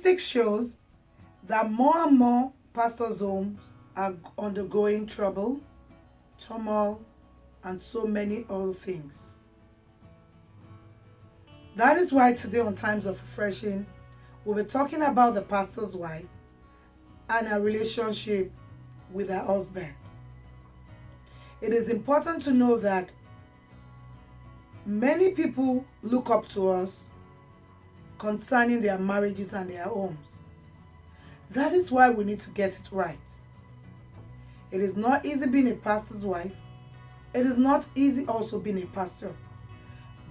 Statistics shows that more and more pastors' homes are undergoing trouble, turmoil, and so many other things. That is why today on Times of Refreshing, we'll be talking about the pastor's wife and her relationship with her husband. It is important to know that many people look up to us concerning their marriages and their homes. That is why we need to get it right. It is not easy being a pastor's wife. It is not easy also being a pastor.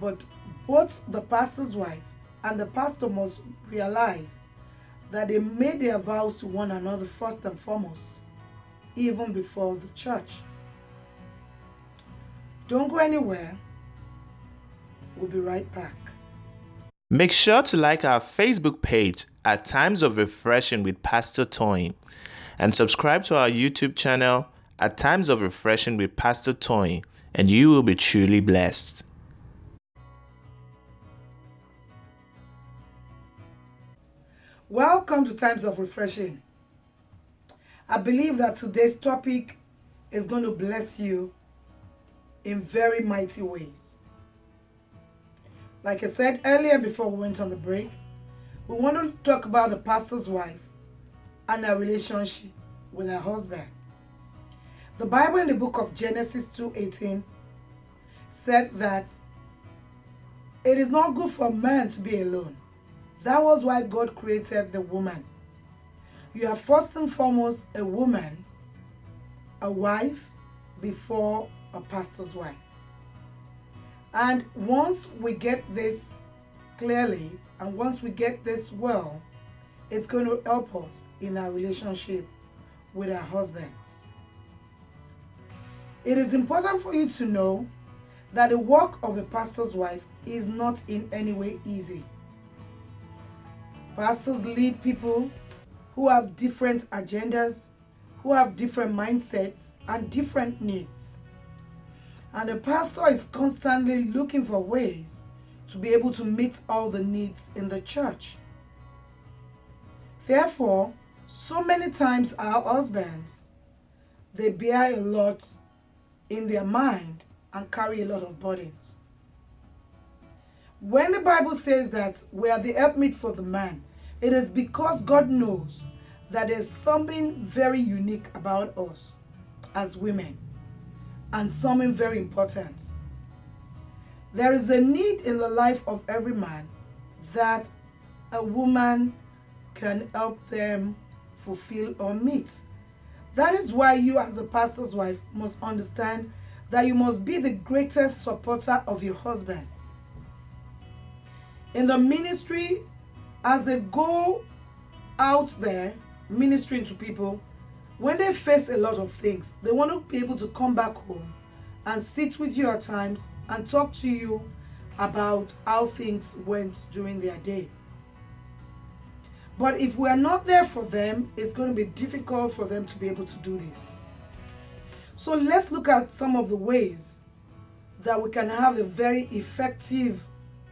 But both the pastor's wife and the pastor must realize that they made their vows to one another first and foremost, even before the church. Don't go anywhere. We'll be right back. Make sure to like our Facebook page at Times of Refreshing with Pastor Toyin and subscribe to our YouTube channel at Times of Refreshing with Pastor Toyin, and you will be truly blessed. Welcome to Times of Refreshing. I believe that today's topic is going to bless you in very mighty ways. Like I said earlier before we went on the break, we want to talk about the pastor's wife and her relationship with her husband. The Bible in the book of Genesis 2:18 said that it is not good for man to be alone. That was why God created the woman. You are first and foremost a woman, a wife, before a pastor's wife. And once we get this clearly, and once we get this well, it's going to help us in our relationship with our husbands. It is important for you to know that the work of a pastor's wife is not in any way easy. Pastors lead people who have different agendas, who have different mindsets and different needs. And the pastor is constantly looking for ways to be able to meet all the needs in the church. Therefore, so many times our husbands, they bear a lot in their mind and carry a lot of burdens. When the Bible says that we are the helpmeet for the man, it is because God knows that there's something very unique about us as women and something very important. There is a need in the life of every man that a woman can help them fulfill or meet. That is why you as a pastor's wife must understand that you must be the greatest supporter of your husband. In the ministry, as they go out there ministering to people, when they face a lot of things, they want to be able to come back home and sit with you at times and talk to you about how things went during their day. But if we are not there for them, it's going to be difficult for them to be able to do this. So let's look at some of the ways that we can have a very effective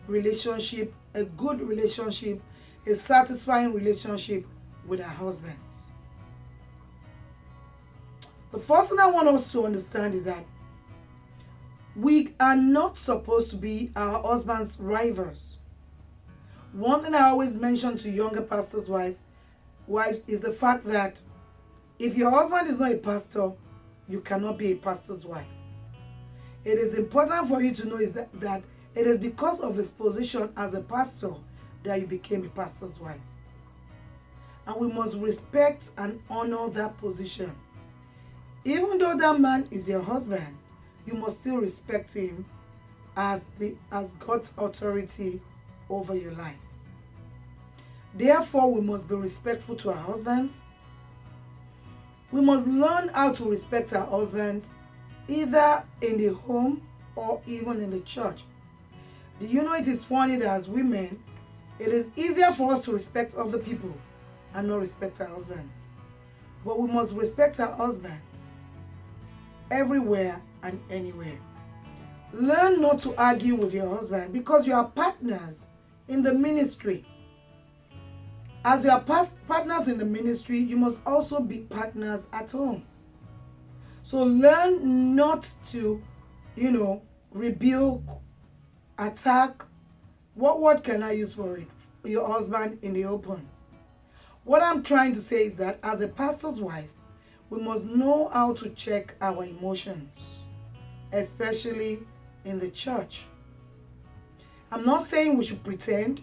relationship, a good relationship, a satisfying relationship with our husbands. The first thing I want us to understand is that we are not supposed to be our husband's rivals. One thing I always mention to younger pastors' wives is the fact that if your husband is not a pastor, you cannot be a pastor's wife. It is important for you to know is that it is because of his position as a pastor that you became a pastor's wife. And we must respect and honor that position. Even though that man is your husband, you must still respect him as God's authority over your life. Therefore, we must be respectful to our husbands. We must learn how to respect our husbands, either in the home or even in the church. Do you know it is funny that as women, it is easier for us to respect other people and not respect our husbands. But we must respect our husbands everywhere and anywhere. Learn not to argue with your husband because you are partners in the ministry. As you are partners in the ministry, you must also be partners at home. So learn not to, rebuke, attack. What word can I use for it? Your husband in the open. What I'm trying to say is that as a pastor's wife, we must know how to check our emotions, especially in the church. I'm not saying we should pretend.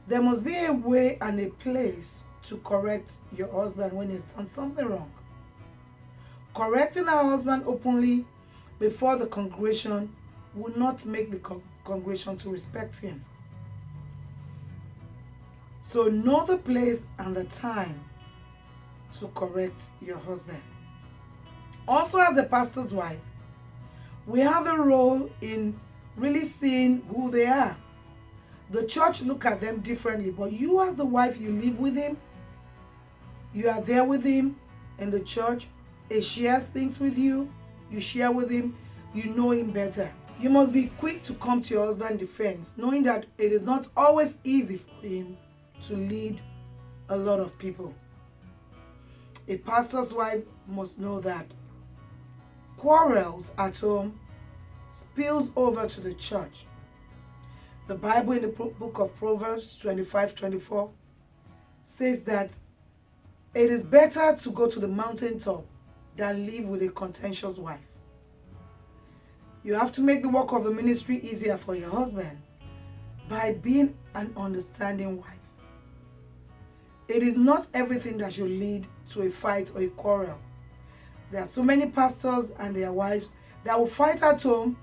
There must be a way and a place to correct your husband when he's done something wrong. Correcting our husband openly before the congregation will not make the congregation to respect him. So know the place and the time to correct your husband. Also, as a pastor's wife, we have a role in really seeing who they are. The church look at them differently, but you as the wife, you live with him. You are there with him in the church. He shares things with you. You share with him. You know him better. You must be quick to come to your husband's defense, knowing that it is not always easy for him to lead a lot of people. A pastor's wife must know that quarrels at home spills over to the church. The Bible in the book of Proverbs 25:24 says that it is better to go to the mountaintop than live with a contentious wife. You have to make the work of the ministry easier for your husband by being an understanding wife. It is not everything that should lead to a fight or a quarrel. There are so many pastors and their wives that will fight at home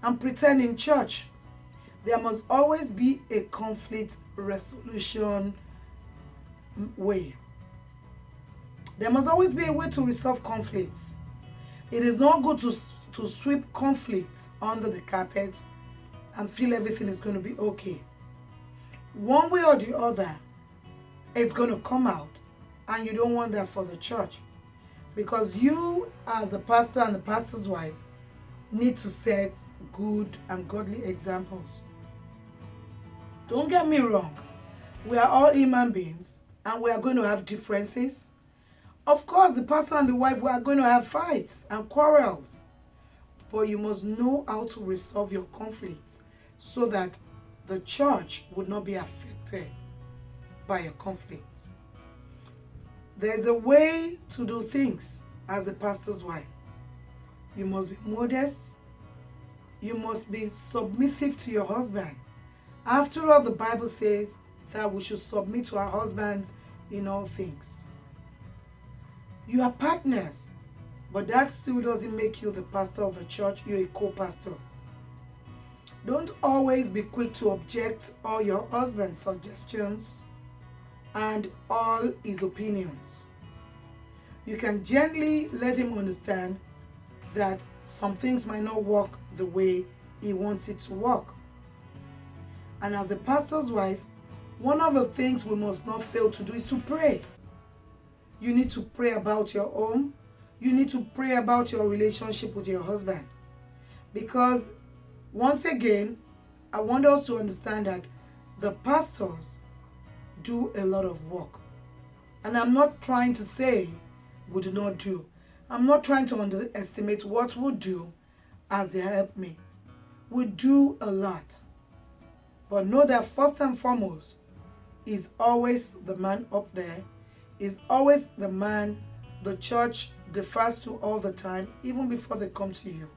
and pretend in church. There must always be a conflict resolution way. There must always be a way to resolve conflicts. It is not good to sweep conflicts under the carpet and feel everything is going to be okay. One way or the other, it's going to come out, and you don't want that for the church, because you as the pastor and the pastor's wife need to set good and godly examples. Don't get me wrong, we are all human beings and we are going to have differences. Of course, the pastor and the wife, we are going to have fights and quarrels, but you must know how to resolve your conflicts so that the church would not be affected by your conflicts. There's a way to do things as a pastor's wife. You must be modest. You must be submissive to your husband. After all, the Bible says that we should submit to our husbands in all things. You are partners, but that still doesn't make you the pastor of a church. You're a co-pastor. Don't always be quick to object all your husband's suggestions and all his opinions. You can gently let him understand that some things might not work the way he wants it to work. And as a pastor's wife, one of the things we must not fail to do is to pray. You need to pray about your home. You need to pray about your relationship with your husband. Because once again, I want us to understand that the pastors do a lot of work. And I'm not trying to say we do not do. I'm not trying to underestimate what we do as they help me. We do a lot. But know that first and foremost is always the man up there, is always the man the church defers to all the time, even before they come to you.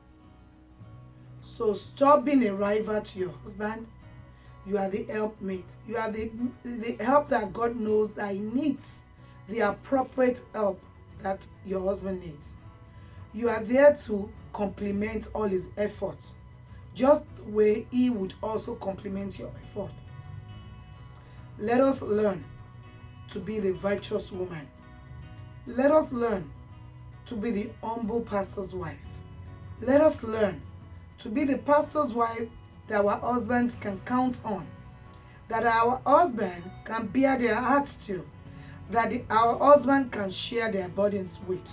So stop being a rival to your husband. You are the helpmate. You are the help that God knows that he needs, the appropriate help that your husband needs. You are there to complement all his efforts, just the way he would also complement your effort. Let us learn to be the virtuous woman. Let us learn to be the humble pastor's wife. Let us learn to be the pastor's wife that our husbands can count on, that our husband can bear their hearts to, that our husband can share their burdens with.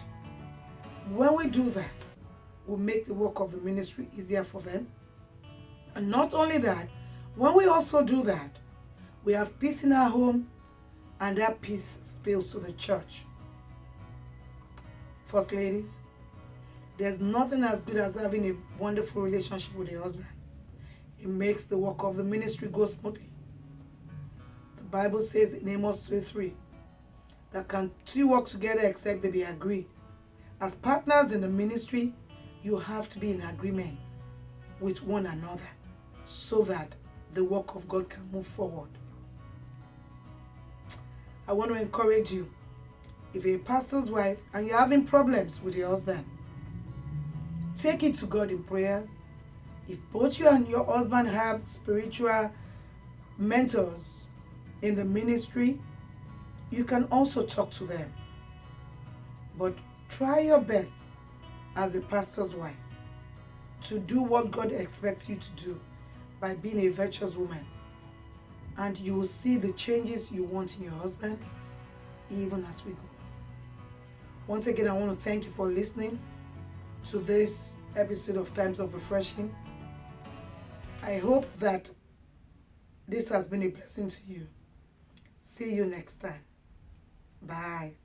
When we do that, we make the work of the ministry easier for them. And not only that, when we also do that, we have peace in our home and that peace spills to the church. First ladies, there's nothing as good as having a wonderful relationship with your husband. It makes the work of the ministry go smoothly. The Bible says in Amos 3:3 that can two work together except they be agreed. As partners in the ministry, you have to be in agreement with one another so that the work of God can move forward. I want to encourage you, if you're a pastor's wife and you're having problems with your husband, take it to God in prayer. If both you and your husband have spiritual mentors in the ministry, you can also talk to them. But try your best as a pastor's wife to do what God expects you to do by being a virtuous woman. And you will see the changes you want in your husband even as we go. Once again, I want to thank you for listening to this episode of Times of Refreshing. I hope that this has been a blessing to you. See you next time. Bye.